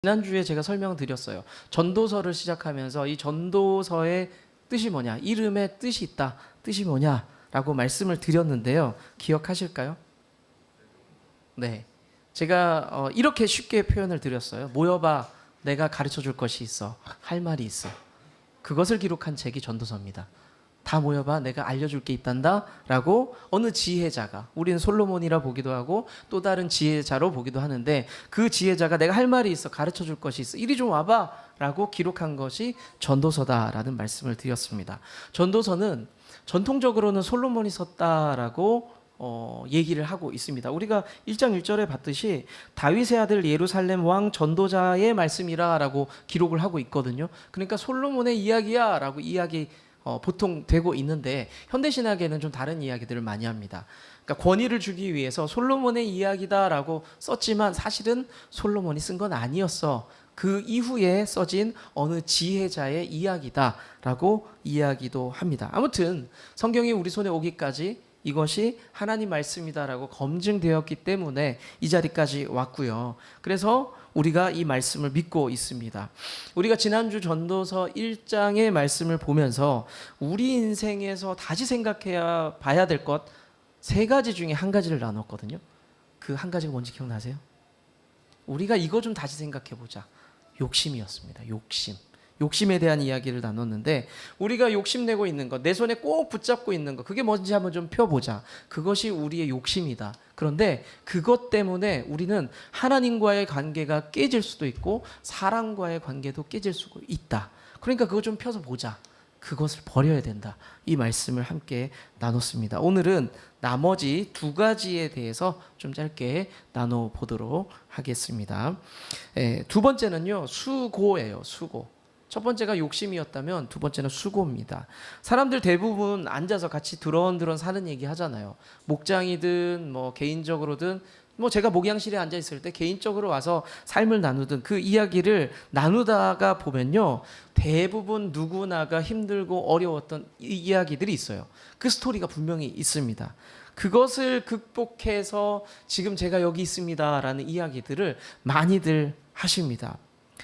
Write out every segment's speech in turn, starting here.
지난주에 제가 설명드렸어요. 전도서를 시작하면서 이 전도서의 뜻이 뭐냐, 이름에 뜻이 있다, 뜻이 뭐냐라고 말씀을 드렸는데요. 기억하실까요? 네, 제가 이렇게 쉽게 표현을 드렸어요. 모여봐, 내가 가르쳐줄 것이 있어, 할 말이 있어. 그것을 기록한 책이 전도서입니다. 다 모여봐, 내가 알려줄 게 있단다 라고 어느 지혜자가, 우리는 솔로몬이라 보기도 하고 또 다른 지혜자로 보기도 하는데, 그 지혜자가 내가 할 말이 있어, 가르쳐줄 것이 있어, 이리 좀 와봐 라고 기록한 것이 전도서다라는 말씀을 드렸습니다. 전도서는 전통적으로는 솔로몬이 썼다라고 얘기를 하고 있습니다. 우리가 1장 1절에 봤듯이 다윗의 아들 예루살렘 왕 전도자의 말씀이라 라고 기록을 하고 있거든요. 그러니까 솔로몬의 이야기야 라고 보통 되고 있는데, 현대신학에는 좀 다른 이야기들을 많이 합니다. 그러니까 권위를 주기 위해서 솔로몬의 이야기다라고 썼지만 사실은 솔로몬이 쓴 건 아니었어. 그 이후에 써진 어느 지혜자의 이야기다라고 이야기도 합니다. 아무튼 성경이 우리 손에 오기까지 이것이 하나님 말씀이다라고 검증되었기 때문에 이 자리까지 왔고요. 그래서 우리가 이 말씀을 믿고 있습니다. 우리가 지난주 전도서 1장의 말씀을 보면서 우리 인생에서 다시 생각해야 봐야 될 것 세 가지 중에 한 가지를 나눴거든요. 그 한 가지가 뭔지 기억나세요? 우리가 이거 좀 다시 생각해 보자. 욕심이었습니다. 욕심에 대한 이야기를 나눴는데, 우리가 욕심내고 있는 것, 내 손에 꼭 붙잡고 있는 것, 그게 뭔지 한번 좀 펴보자. 그것이 우리의 욕심이다. 그런데 그것 때문에 우리는 하나님과의 관계가 깨질 수도 있고 사람과의 관계도 깨질 수가 있다. 그러니까 그거 좀 펴서 보자. 그것을 버려야 된다. 이 말씀을 함께 나눴습니다. 오늘은 나머지 두 가지에 대해서 좀 짧게 나눠보도록 하겠습니다. 두 번째는요, 수고예요. 수고. 첫 번째가 욕심이었다면 두 번째는 수고입니다. 사람들 대부분 앉아서 같이 드런드런 사는 얘기 하잖아요. 목장이든 뭐 개인적으로든, 뭐 제가 목양실에 앉아 있을 때 개인적으로 와서 삶을 나누든 그 이야기를 나누다가 보면요, 대부분 누구나가 힘들고 어려웠던 이야기들이 있어요. 그 스토리가 분명히 있습니다. 그것을 극복해서 지금 제가 여기 있습니다라는 이야기들을 많이들 하십니다.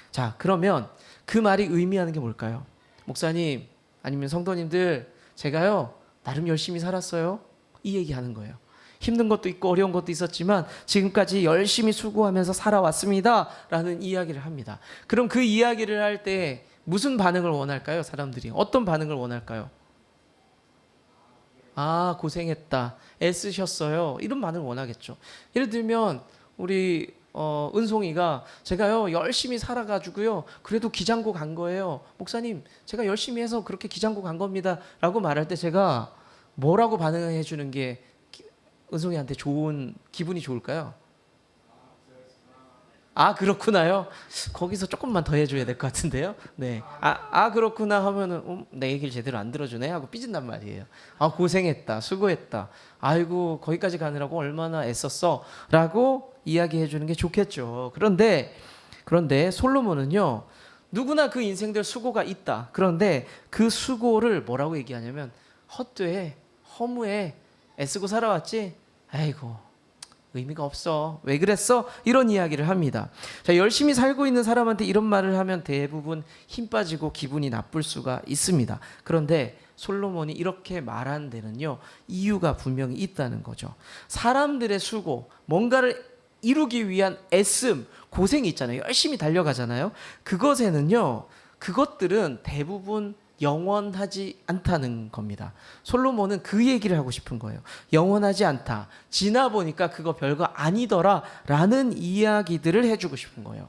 자, 그러면 그 말이 의미하는 게 뭘까요? 목사님, 아니면 성도님들, 제가요 나름 열심히 살았어요, 이 얘기하는 거예요. 힘든 것도 있고 어려운 것도 있었지만 지금까지 열심히 수고하면서 살아왔습니다 라는 이야기를 합니다. 그럼 그 이야기를 할 때 무슨 반응을 원할까요? 사람들이 어떤 반응을 원할까요? 아, 고생했다, 애쓰셨어요, 이런 반응을 원하겠죠. 예를 들면 우리 은송이가 제가요 열심히 살아가지고요 그래도 기장고 간 거예요. 목사님, 제가 열심히 해서 그렇게 기장고 간 겁니다 라고 말할 때 제가 뭐라고 반응해 주는 게 은송이한테 기분이 좋을까요? 아, 그렇구나요. 거기서 조금만 더 해줘야 될 것 같은데요. 네. 그렇구나 하면은 내 얘기를 제대로 안 들어주네 하고 삐진단 말이에요. 아, 고생했다, 수고했다, 아이고 거기까지 가느라고 얼마나 애썼어 라고 이야기해 주는 게 좋겠죠. 그런데 솔로몬은요, 누구나 그 인생들 수고가 있다. 그런데 그 수고를 뭐라고 얘기하냐면 헛되해, 허무해, 애쓰고 살아왔지? 아이고 의미가 없어, 왜 그랬어? 이런 이야기를 합니다. 자, 열심히 살고 있는 사람한테 이런 말을 하면 대부분 힘 빠지고 기분이 나쁠 수가 있습니다. 그런데 솔로몬이 이렇게 말한 데는요, 이유가 분명히 있다는 거죠. 사람들의 수고, 뭔가를 이루기 위한 애씀, 고생이 있잖아요. 열심히 달려가잖아요. 그것들은 대부분 영원하지 않다는 겁니다. 솔로몬은 그 얘기를 하고 싶은 거예요. 영원하지 않다, 지나보니까 그거 별거 아니더라 라는 이야기들을 해주고 싶은 거예요.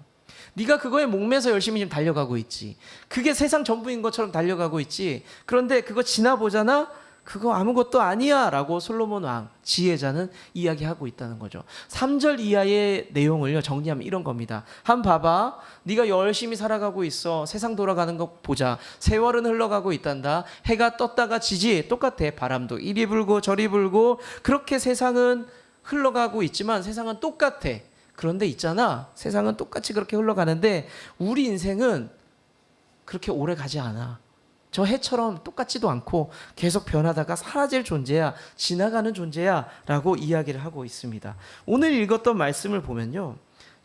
네가 그거에 목매서 열심히 지금 달려가고 있지, 그게 세상 전부인 것처럼 달려가고 있지, 그런데 그거 지나보잖아, 그거 아무것도 아니야 라고 솔로몬 왕, 지혜자는 이야기하고 있다는 거죠. 3절 이하의 내용을요 정리하면 이런 겁니다. 한번 봐봐, 네가 열심히 살아가고 있어, 세상 돌아가는 거 보자, 세월은 흘러가고 있단다, 해가 떴다가 지지, 똑같아, 바람도 이리 불고 저리 불고, 그렇게 세상은 흘러가고 있지만 세상은 똑같아. 그런데 있잖아, 세상은 똑같이 그렇게 흘러가는데 우리 인생은 그렇게 오래 가지 않아. 저 해처럼 똑같지도 않고 계속 변하다가 사라질 존재야, 지나가는 존재야 라고 이야기를 하고 있습니다. 오늘 읽었던 말씀을 보면요,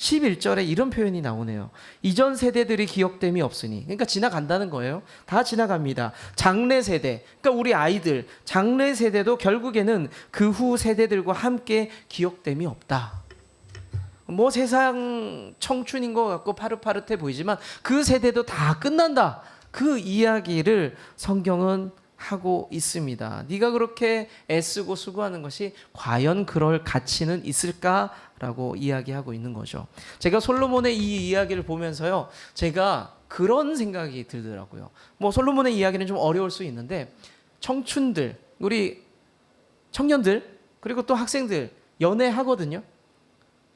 11절에 이런 표현이 나오네요. 이전 세대들이 기억됨이 없으니. 그러니까 지나간다는 거예요. 다 지나갑니다. 장래 세대, 그러니까 우리 아이들 장래 세대도 결국에는 그 후 세대들과 함께 기억됨이 없다. 뭐 세상 청춘인 것 같고 파릇파릇해 보이지만 그 세대도 다 끝난다. 그 이야기를 성경은 하고 있습니다. 네가 그렇게 애쓰고 수고하는 것이 과연 그럴 가치는 있을까라고 이야기하고 있는 거죠. 제가 솔로몬의 이 이야기를 보면서요, 제가 그런 생각이 들더라고요. 뭐 솔로몬의 이야기는 좀 어려울 수 있는데 청춘들, 우리 청년들, 그리고 또 학생들 연애하거든요.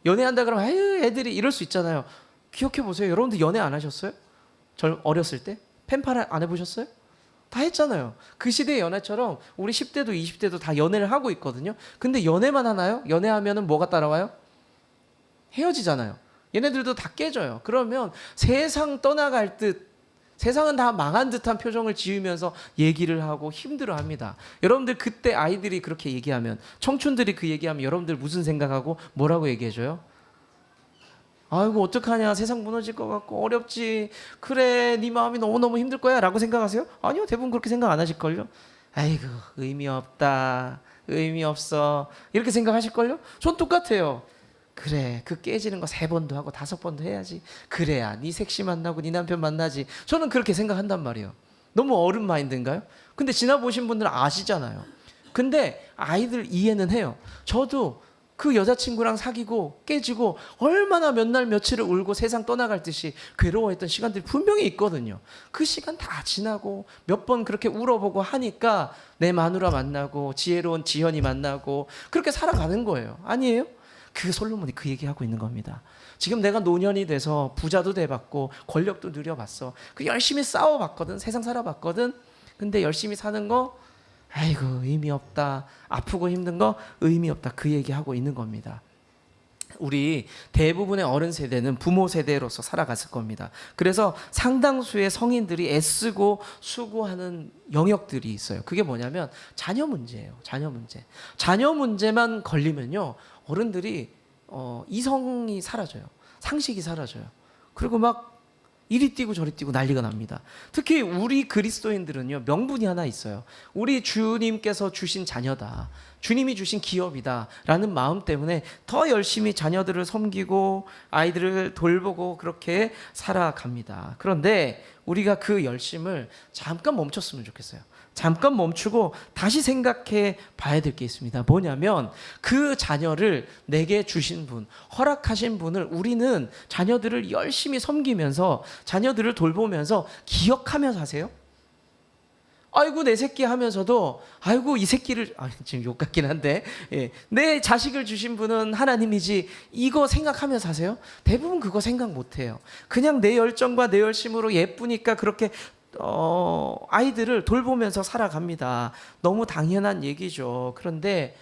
연애한다 그러면 아유 애들이 이럴 수 있잖아요. 기억해 보세요. 여러분들 연애 안 하셨어요? 어렸을 때 펜팔 안 해보셨어요? 다 했잖아요. 그 시대의 연애처럼 우리 10대도 20대도 다 연애를 하고 있거든요. 근데 연애만 하나요? 연애하면은 뭐가 따라와요? 헤어지잖아요. 얘네들도 다 깨져요. 그러면 세상 떠나갈 듯, 세상은 다 망한 듯한 표정을 지으면서 얘기를 하고 힘들어합니다. 여러분들 그때 아이들이 그렇게 얘기하면, 청춘들이 그 얘기하면 여러분들 무슨 생각하고 뭐라고 얘기해줘요? 아이고 어떡하냐, 세상 무너질 것 같고 어렵지, 그래 네 마음이 너무너무 힘들 거야 라고 생각하세요? 아니요, 대부분 그렇게 생각 안 하실걸요. 아이고 의미 없다, 의미 없어, 이렇게 생각하실걸요. 전 똑같아요. 그래 그 깨지는 거 3번도 하고 5번도 해야지, 그래야 네 섹시 만나고 네 남편 만나지. 저는 그렇게 생각한단 말이에요. 너무 어른 마인드인가요? 근데 지나보신 분들은 아시잖아요. 근데 아이들 이해는 해요. 저도 그 여자친구랑 사귀고 깨지고 얼마나 몇 날 며칠을 울고 세상 떠나갈 듯이 괴로워했던 시간들이 분명히 있거든요. 그 시간 다 지나고 몇 번 그렇게 울어보고 하니까 내 마누라 만나고 지혜로운 지현이 만나고 그렇게 살아가는 거예요. 아니에요? 그 솔로몬이 그 얘기하고 있는 겁니다. 지금 내가 노년이 돼서 부자도 돼봤고 권력도 누려봤어. 그 열심히 싸워봤거든. 세상 살아봤거든. 근데 열심히 사는 거 아이고 의미 없다. 아프고 힘든 거 의미 없다. 그 얘기하고 있는 겁니다. 우리 대부분의 어른 세대는 부모 세대로서 살아갔을 겁니다. 그래서 상당수의 성인들이 애쓰고 수고하는 영역들이 있어요. 그게 뭐냐면 자녀 문제예요. 자녀 문제. 자녀 문제만 걸리면요, 어른들이 이성이 사라져요. 상식이 사라져요. 그리고 막 이리 뛰고 저리 뛰고 난리가 납니다. 특히 우리 그리스도인들은요, 명분이 하나 있어요. 우리 주님께서 주신 자녀다, 주님이 주신 기업이다 라는 마음 때문에 더 열심히 자녀들을 섬기고 아이들을 돌보고 그렇게 살아갑니다. 그런데 우리가 그 열심을 잠깐 멈췄으면 좋겠어요. 잠깐 멈추고 다시 생각해 봐야 될 게 있습니다. 뭐냐면 그 자녀를 내게 주신 분, 허락하신 분을 우리는 자녀들을 열심히 섬기면서 자녀들을 돌보면서 기억하며 사세요. 아이고 내 새끼 하면서도 아이고 이 새끼를, 지금 욕 같긴 한데, 내 자식을 주신 분은 하나님이지, 이거 생각하며 사세요? 대부분 그거 생각 못해요. 그냥 내 열정과 내 열심으로 예쁘니까 그렇게 아이들을 돌보면서 살아갑니다. 너무 당연한 얘기죠. 그런데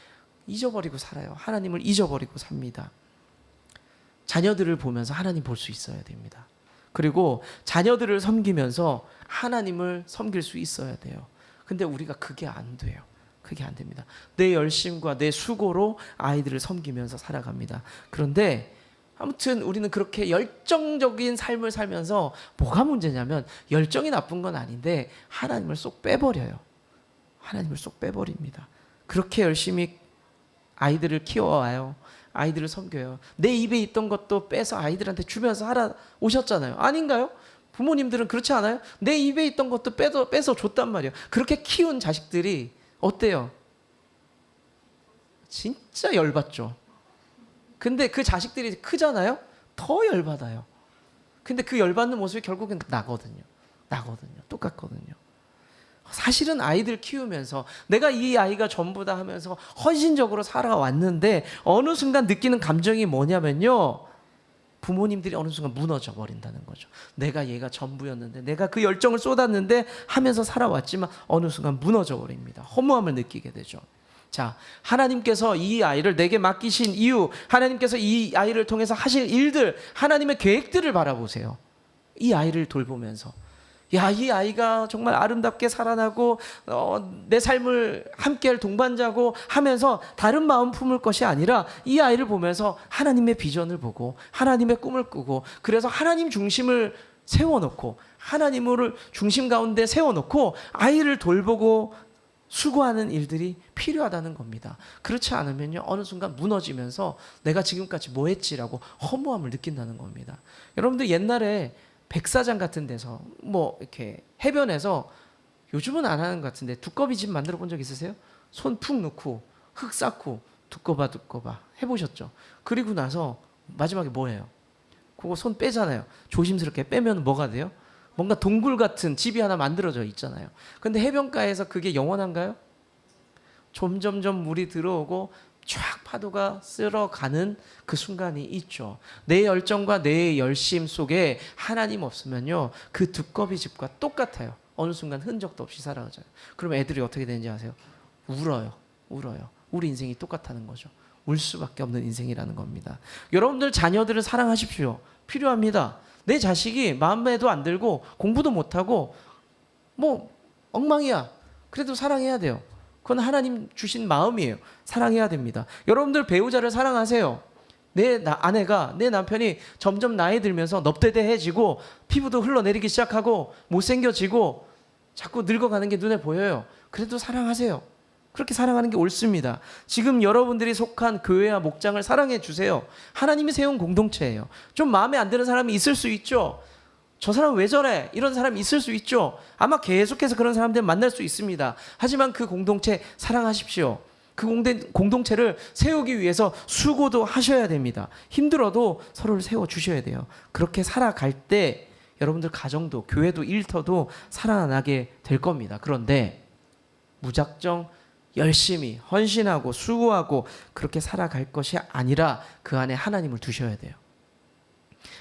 잊어버리고 살아요. 하나님을 잊어버리고 삽니다. 자녀들을 보면서 하나님 볼 수 있어야 됩니다. 그리고 자녀들을 섬기면서 하나님을 섬길 수 있어야 돼요. 근데 우리가 그게 안 돼요. 그게 안 됩니다. 내 열심과 내 수고로 아이들을 섬기면서 살아갑니다. 그런데 아무튼 우리는 그렇게 열정적인 삶을 살면서 뭐가 문제냐면, 열정이 나쁜 건 아닌데 하나님을 쏙 빼버려요. 하나님을 쏙 빼버립니다. 그렇게 열심히 아이들을 키워와요. 아이들을 섬겨요. 내 입에 있던 것도 빼서 아이들한테 주면서 하라 오셨잖아요. 아닌가요? 부모님들은 그렇지 않아요? 내 입에 있던 것도 빼서 줬단 말이에요. 그렇게 키운 자식들이 어때요? 진짜 열받죠. 근데 그 자식들이 크잖아요? 더 열받아요. 근데 그 열받는 모습이 결국엔 나거든요. 똑같거든요. 사실은 아이들 키우면서 내가 이 아이가 전부다 하면서 헌신적으로 살아왔는데 어느 순간 느끼는 감정이 뭐냐면요, 부모님들이 어느 순간 무너져 버린다는 거죠. 내가 얘가 전부였는데, 내가 그 열정을 쏟았는데 하면서 살아왔지만 어느 순간 무너져 버립니다. 허무함을 느끼게 되죠. 자, 하나님께서 이 아이를 내게 맡기신 이유, 하나님께서 이 아이를 통해서 하실 일들, 하나님의 계획들을 바라보세요. 이 아이를 돌보면서 야, 이 아이가 정말 아름답게 살아나고 내 삶을 함께할 동반자고 하면서 다른 마음 품을 것이 아니라 이 아이를 보면서 하나님의 비전을 보고 하나님의 꿈을 꾸고, 그래서 하나님 중심을 세워놓고 하나님을 중심 가운데 세워놓고 아이를 돌보고 수고하는 일들이 필요하다는 겁니다. 그렇지 않으면요, 어느 순간 무너지면서 내가 지금까지 뭐 했지라고 허무함을 느낀다는 겁니다. 여러분들 옛날에 백사장 같은 데서 뭐 이렇게 해변에서, 요즘은 안 하는 것 같은데 두꺼비 집 만들어 본 적 있으세요? 손 푹 넣고 흙 쌓고 두꺼봐 해보셨죠? 그리고 나서 마지막에 뭐예요? 그거 손 빼잖아요. 조심스럽게 빼면 뭐가 돼요? 뭔가 동굴 같은 집이 하나 만들어져 있잖아요. 근데 해변가에서 그게 영원한가요? 점점점 물이 들어오고 쫙 파도가 쓸어가는 그 순간이 있죠. 내 열정과 내 열심 속에 하나님 없으면요, 그 두꺼비 집과 똑같아요. 어느 순간 흔적도 없이 사라져요. 그럼 애들이 어떻게 되는지 아세요? 울어요. 우리 인생이 똑같다는 거죠. 울 수밖에 없는 인생이라는 겁니다. 여러분들 자녀들을 사랑하십시오. 필요합니다. 내 자식이 마음에도 안 들고 공부도 못하고 뭐 엉망이야. 그래도 사랑해야 돼요. 그건 하나님 주신 마음이에요. 사랑해야 됩니다. 여러분들 배우자를 사랑하세요. 내 아내가, 내 남편이 점점 나이 들면서 넙대대해지고 피부도 흘러내리기 시작하고 못생겨지고 자꾸 늙어가는 게 눈에 보여요. 그래도 사랑하세요. 그렇게 사랑하는 게 옳습니다. 지금 여러분들이 속한 교회와 목장을 사랑해 주세요. 하나님이 세운 공동체예요. 좀 마음에 안 드는 사람이 있을 수 있죠. 저 사람 왜 저래? 이런 사람이 있을 수 있죠. 아마 계속해서 그런 사람들 만날 수 있습니다. 하지만 그 공동체 사랑하십시오. 그 공동체를 세우기 위해서 수고도 하셔야 됩니다. 힘들어도 서로를 세워주셔야 돼요. 그렇게 살아갈 때 여러분들 가정도 교회도 일터도 살아나게 될 겁니다. 그런데 무작정 열심히 헌신하고 수고하고 그렇게 살아갈 것이 아니라 그 안에 하나님을 두셔야 돼요.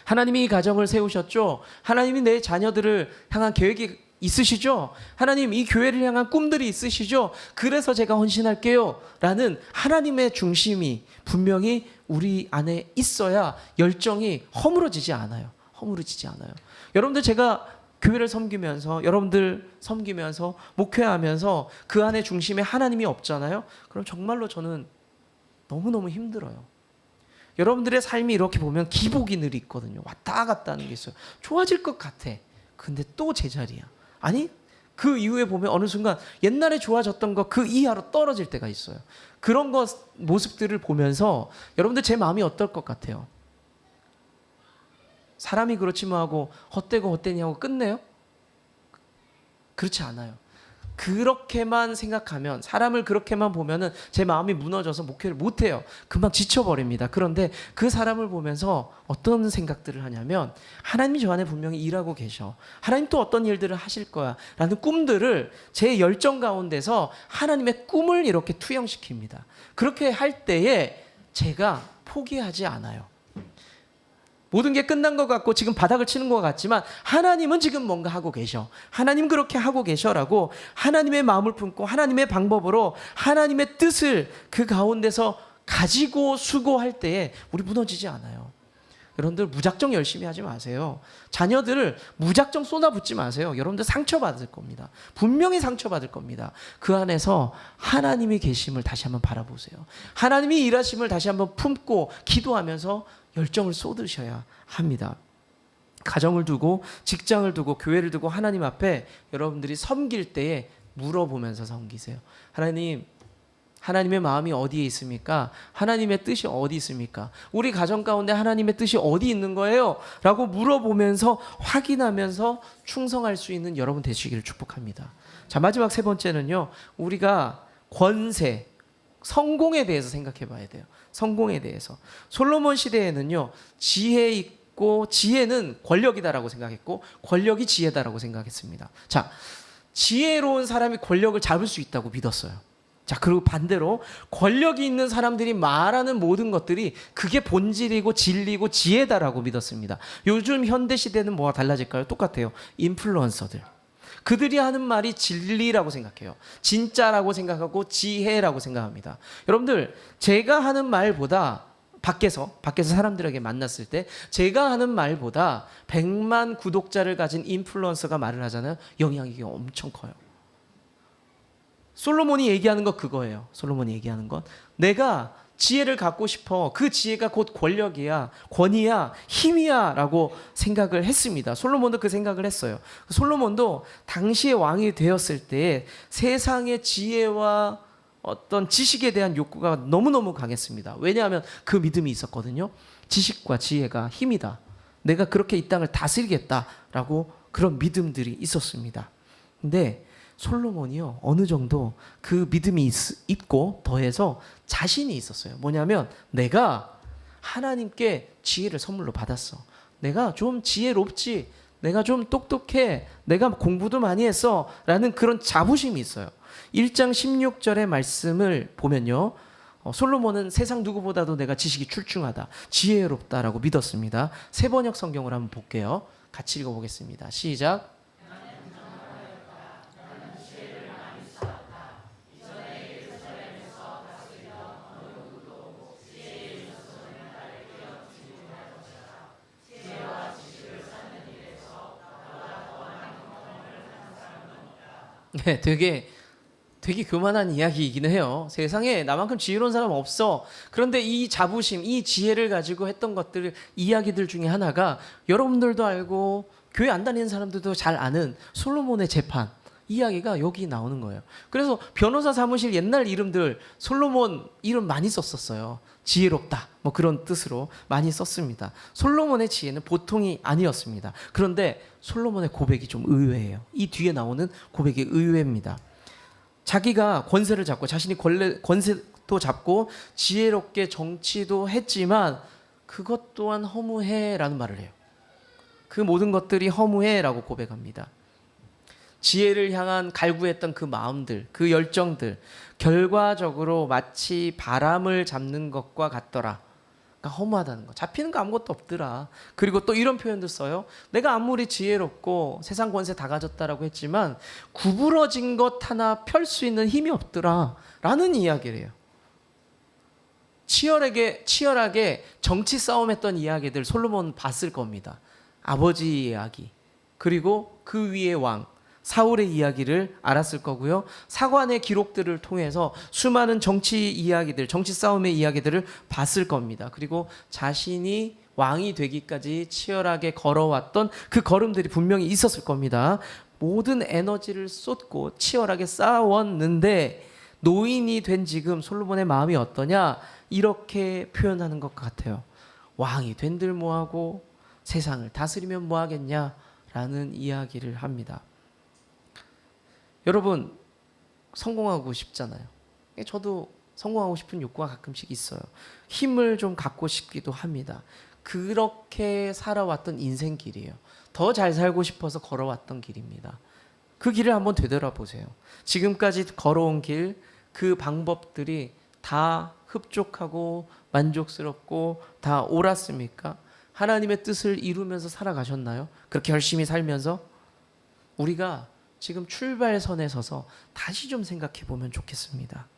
하나님이 이 가정을 세우셨죠. 하나님이 내 자녀들을 향한 계획이 있으시죠. 하나님 이 교회를 향한 꿈들이 있으시죠. 그래서 제가 헌신할게요 라는 하나님의 중심이 분명히 우리 안에 있어야 열정이 허물어지지 않아요. 여러분들, 제가 교회를 섬기면서, 여러분들 섬기면서, 목회하면서 그 안에 중심에 하나님이 없잖아요. 그럼 정말로 저는 너무너무 힘들어요. 여러분들의 삶이 이렇게 보면 기복이 늘 있거든요. 왔다 갔다 하는 게 있어요. 좋아질 것 같아. 근데 또 제자리야. 아니, 그 이후에 보면 어느 순간 옛날에 좋아졌던 거 그 이하로 떨어질 때가 있어요. 그런 모습들을 보면서 여러분들 제 마음이 어떨 것 같아요? 사람이 그렇지 뭐 하고 헛되니 하고 끝내요? 그렇지 않아요. 그렇게만 생각하면, 사람을 그렇게만 보면은 제 마음이 무너져서 목회를 못해요. 금방 지쳐버립니다. 그런데 그 사람을 보면서 어떤 생각들을 하냐면, 하나님이 저 안에 분명히 일하고 계셔. 하나님 또 어떤 일들을 하실 거야 라는 꿈들을 제 열정 가운데서 하나님의 꿈을 이렇게 투영시킵니다. 그렇게 할 때에 제가 포기하지 않아요. 모든 게 끝난 것 같고 지금 바닥을 치는 것 같지만 하나님은 지금 뭔가 하고 계셔. 하나님 그렇게 하고 계셔라고 하나님의 마음을 품고 하나님의 방법으로 하나님의 뜻을 그 가운데서 가지고 수고할 때에 우리 무너지지 않아요. 여러분들 무작정 열심히 하지 마세요. 자녀들을 무작정 쏟아붓지 마세요. 여러분들 상처받을 겁니다. 분명히 상처받을 겁니다. 그 안에서 하나님이 계심을 다시 한번 바라보세요. 하나님이 일하심을 다시 한번 품고 기도하면서 열정을 쏟으셔야 합니다. 가정을 두고 직장을 두고 교회를 두고 하나님 앞에 여러분들이 섬길 때에 물어보면서 섬기세요. 하나님, 하나님의 마음이 어디에 있습니까? 하나님의 뜻이 어디 있습니까? 우리 가정 가운데 하나님의 뜻이 어디 있는 거예요? 라고 물어보면서 확인하면서 충성할 수 있는 여러분 되시기를 축복합니다. 자, 마지막 세 번째는요, 우리가 권세, 성공에 대해서 생각해 봐야 돼요. 성공에 대해서. 솔로몬 시대에는요, 지혜 있고, 지혜는 권력이다라고 생각했고 권력이 지혜다라고 생각했습니다. 자, 지혜로운 사람이 권력을 잡을 수 있다고 믿었어요. 자, 그리고 반대로 권력이 있는 사람들이 말하는 모든 것들이 그게 본질이고 진리고 지혜다라고 믿었습니다. 요즘 현대 시대는 뭐가 달라질까요? 똑같아요. 인플루언서들. 그들이 하는 말이 진리라고 생각해요. 진짜라고 생각하고 지혜라고 생각합니다. 여러분들, 제가 하는 말보다 밖에서 사람들에게 만났을 때 제가 하는 말보다 100만 구독자를 가진 인플루언서가 말을 하잖아요. 영향력이 엄청 커요. 솔로몬이 얘기하는 것 그거예요. 솔로몬이 얘기하는 것, 내가 지혜를 갖고 싶어. 그 지혜가 곧 권력이야, 권위야, 힘이야 라고 생각을 했습니다. 솔로몬도 그 생각을 했어요. 솔로몬도 당시의 왕이 되었을 때 세상의 지혜와 어떤 지식에 대한 욕구가 너무너무 강했습니다. 왜냐하면 그 믿음이 있었거든요. 지식과 지혜가 힘이다, 내가 그렇게 이 땅을 다스리겠다라고 그런 믿음들이 있었습니다. 근데 솔로몬이요, 어느 정도 그 믿음이 있고 더해서 자신이 있었어요. 뭐냐면 내가 하나님께 지혜를 선물로 받았어. 내가 좀 지혜롭지, 내가 좀 똑똑해, 내가 공부도 많이 했어 라는 그런 자부심이 있어요. 1장 16절의 말씀을 보면요, 솔로몬은 세상 누구보다도 내가 지식이 출중하다, 지혜롭다라고 믿었습니다. 세번역 성경을 한번 볼게요. 같이 읽어보겠습니다. 시작. 네, 되게 교만한 이야기이긴 해요. 세상에 나만큼 지혜로운 사람 없어. 그런데 이 자부심, 이 지혜를 가지고 했던 것들, 이야기들 중에 하나가 여러분들도 알고 교회 안 다니는 사람들도 잘 아는 솔로몬의 재판 이야기가 여기 나오는 거예요. 그래서 변호사 사무실 옛날 이름들 솔로몬 이름 많이 썼었어요. 지혜롭다 뭐 그런 뜻으로 많이 썼습니다. 솔로몬의 지혜는 보통이 아니었습니다. 그런데 솔로몬의 고백이 좀 의외예요. 이 뒤에 나오는 고백이 의외입니다. 자기가 권세를 잡고 자신이 권세도 잡고 지혜롭게 정치도 했지만 그것 또한 허무해라는 말을 해요. 그 모든 것들이 허무해라고 고백합니다. 지혜를 향한 갈구했던 그 마음들, 그 열정들, 결과적으로 마치 바람을 잡는 것과 같더라. 그러니까 허무하다는 거. 잡히는 거 아무것도 없더라. 그리고 또 이런 표현도 써요. 내가 아무리 지혜롭고 세상 권세 다 가졌다라고 했지만 구부러진 것 하나 펼 수 있는 힘이 없더라 라는 이야기를 해요. 치열하게 정치 싸움했던 이야기들 솔로몬 봤을 겁니다. 아버지 이야기, 그리고 그 위의 왕 사울의 이야기를 알았을 거고요. 사관의 기록들을 통해서 수많은 정치 이야기들, 정치 싸움의 이야기들을 봤을 겁니다. 그리고 자신이 왕이 되기까지 치열하게 걸어왔던 그 걸음들이 분명히 있었을 겁니다. 모든 에너지를 쏟고 치열하게 싸웠는데 노인이 된 지금 솔로몬의 마음이 어떠냐? 이렇게 표현하는 것 같아요. 왕이 된들 뭐하고 세상을 다스리면 뭐하겠냐라는 이야기를 합니다. 여러분 성공하고 싶잖아요. 저도 성공하고 싶은 욕구가 가끔씩 있어요. 힘을 좀 갖고 싶기도 합니다. 그렇게 살아왔던 인생길이에요. 더 잘 살고 싶어서 걸어왔던 길입니다. 그 길을 한번 되돌아보세요. 지금까지 걸어온 길, 그 방법들이 다 흡족하고 만족스럽고 다 옳았습니까? 하나님의 뜻을 이루면서 살아가셨나요? 그렇게 열심히 살면서? 우리가 지금 출발선에 서서 다시 좀 생각해 보면 좋겠습니다.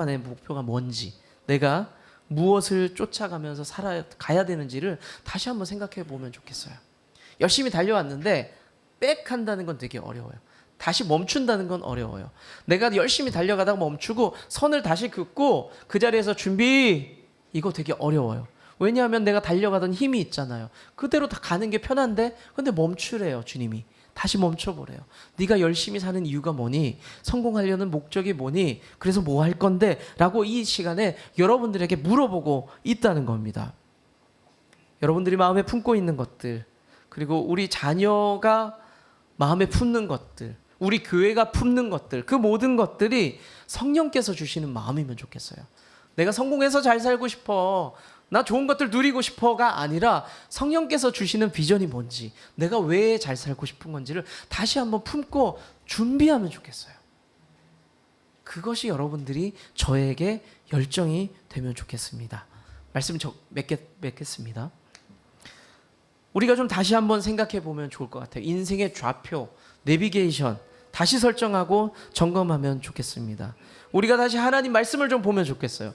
내 목표가 뭔지, 내가 무엇을 쫓아가면서 살아가야 되는지를 다시 한번 생각해 보면 좋겠어요. 열심히 달려왔는데 백 한다는 건 되게 어려워요. 다시 멈춘다는 건 어려워요. 내가 열심히 달려가다가 멈추고 선을 다시 긋고 그 자리에서 준비, 이거 되게 어려워요. 왜냐하면 내가 달려가던 힘이 있잖아요. 그대로 다 가는 게 편한데 근데 멈추래요, 주님이. 다시 멈춰보래요. 네가 열심히 사는 이유가 뭐니? 성공하려는 목적이 뭐니? 그래서 뭐 할 건데? 라고 이 시간에 여러분들에게 물어보고 있다는 겁니다. 여러분들이 마음에 품고 있는 것들, 그리고 우리 자녀가 마음에 품는 것들, 우리 교회가 품는 것들, 그 모든 것들이 성령께서 주시는 마음이면 좋겠어요. 내가 성공해서 잘 살고 싶어, 나 좋은 것들 누리고 싶어가 아니라 성령께서 주시는 비전이 뭔지, 내가 왜 잘 살고 싶은 건지를 다시 한번 품고 준비하면 좋겠어요. 그것이 여러분들이 저에게 열정이 되면 좋겠습니다. 말씀 맺겠습니다. 우리가 좀 다시 한번 생각해 보면 좋을 것 같아요. 인생의 좌표, 내비게이션 다시 설정하고 점검하면 좋겠습니다. 우리가 다시 하나님 말씀을 좀 보면 좋겠어요.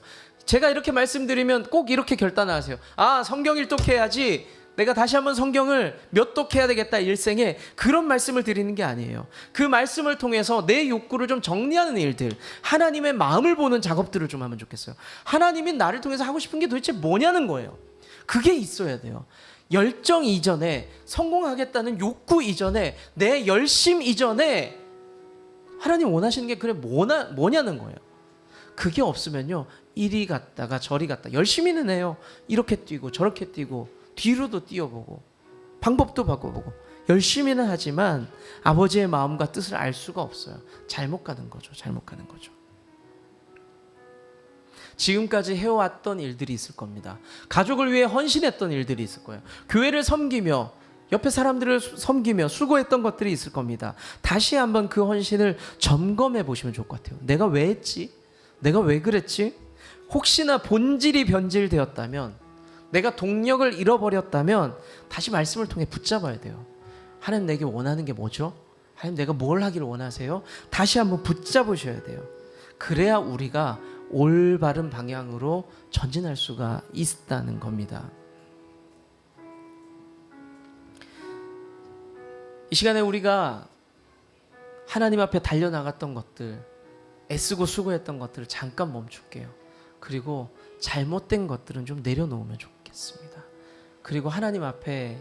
제가 이렇게 말씀드리면 꼭 이렇게 결단하세요. 아, 성경 일독해야지. 내가 다시 한번 성경을 몇 독해야 되겠다 일생에, 그런 말씀을 드리는 게 아니에요. 그 말씀을 통해서 내 욕구를 좀 정리하는 일들, 하나님의 마음을 보는 작업들을 좀 하면 좋겠어요. 하나님이 나를 통해서 하고 싶은 게 도대체 뭐냐는 거예요. 그게 있어야 돼요. 열정 이전에, 성공하겠다는 욕구 이전에, 내 열심 이전에 하나님 원하시는 게 그래 뭐냐는 거예요. 그게 없으면요, 이리 갔다가 저리 갔다 열심히는 해요. 이렇게 뛰고 저렇게 뛰고 뒤로도 뛰어보고 방법도 바꿔보고 열심히는 하지만 아버지의 마음과 뜻을 알 수가 없어요. 잘못 가는 거죠. 잘못 가는 거죠. 지금까지 해왔던 일들이 있을 겁니다. 가족을 위해 헌신했던 일들이 있을 거예요. 교회를 섬기며 옆에 사람들을 섬기며 수고했던 것들이 있을 겁니다. 다시 한번 그 헌신을 점검해 보시면 좋을 것 같아요. 내가 왜 했지? 내가 왜 그랬지? 혹시나 본질이 변질되었다면, 내가 동력을 잃어버렸다면 다시 말씀을 통해 붙잡아야 돼요. 하나님 내게 원하는 게 뭐죠? 하나님 내가 뭘 하기를 원하세요? 다시 한번 붙잡으셔야 돼요. 그래야 우리가 올바른 방향으로 전진할 수가 있다는 겁니다. 이 시간에 우리가 하나님 앞에 달려나갔던 것들, 애쓰고 수고했던 것들을 잠깐 멈출게요. 그리고 잘못된 것들은 좀 내려놓으면 좋겠습니다. 그리고 하나님 앞에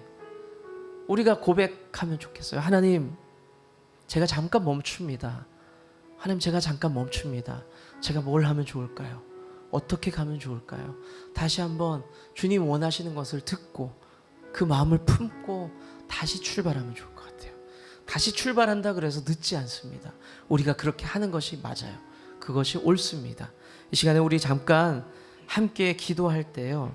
우리가 고백하면 좋겠어요. 하나님, 제가 잠깐 멈춥니다. 하나님, 제가 잠깐 멈춥니다. 제가 뭘 하면 좋을까요? 어떻게 가면 좋을까요? 다시 한번 주님 원하시는 것을 듣고 그 마음을 품고 다시 출발하면 좋을 것 같아요. 다시 출발한다 그래서 늦지 않습니다. 우리가 그렇게 하는 것이 맞아요. 그것이 옳습니다. 이 시간에 우리 잠깐 함께 기도할 때요,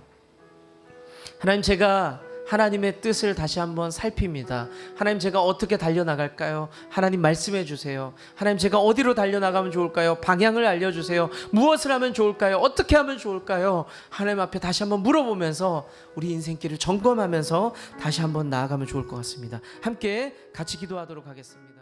하나님, 제가 하나님의 뜻을 다시 한번 살핍니다. 하나님, 제가 어떻게 달려나갈까요? 하나님 말씀해 주세요. 하나님, 제가 어디로 달려나가면 좋을까요? 방향을 알려주세요. 무엇을 하면 좋을까요? 어떻게 하면 좋을까요? 하나님 앞에 다시 한번 물어보면서 우리 인생길을 점검하면서 다시 한번 나아가면 좋을 것 같습니다. 함께 같이 기도하도록 하겠습니다.